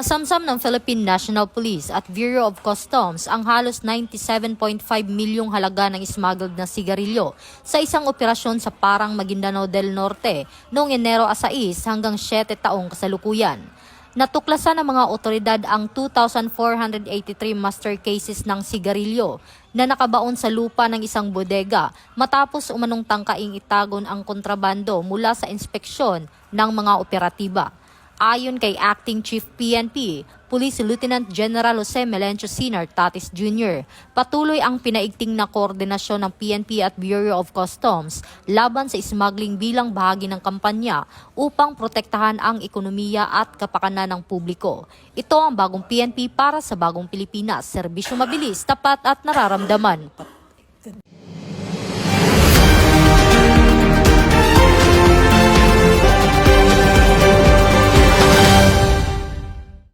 Nasamsam ng Philippine National Police at Bureau of Customs ang halos 97.5 milyong halaga ng smuggled na sigarilyo sa isang operasyon sa Parang, Maguindanao del Norte noong Enero 6 hanggang 7 taong kasalukuyan. Natuklasan ng mga otoridad ang 2,483 master cases ng sigarilyo na nakabaon sa lupa ng isang bodega matapos umanong tangkaing itagon ang kontrabando mula sa inspeksyon ng mga operatiba. Ayon kay Acting Chief PNP, Police Lieutenant General Jose Melencio Sr. Tatis Jr., patuloy ang pinaigting na koordinasyon ng PNP at Bureau of Customs laban sa smuggling bilang bahagi ng kampanya upang protektahan ang ekonomiya at kapakanan ng publiko. Ito ang bagong PNP para sa bagong Pilipinas, serbisyo mabilis, tapat at nararamdaman.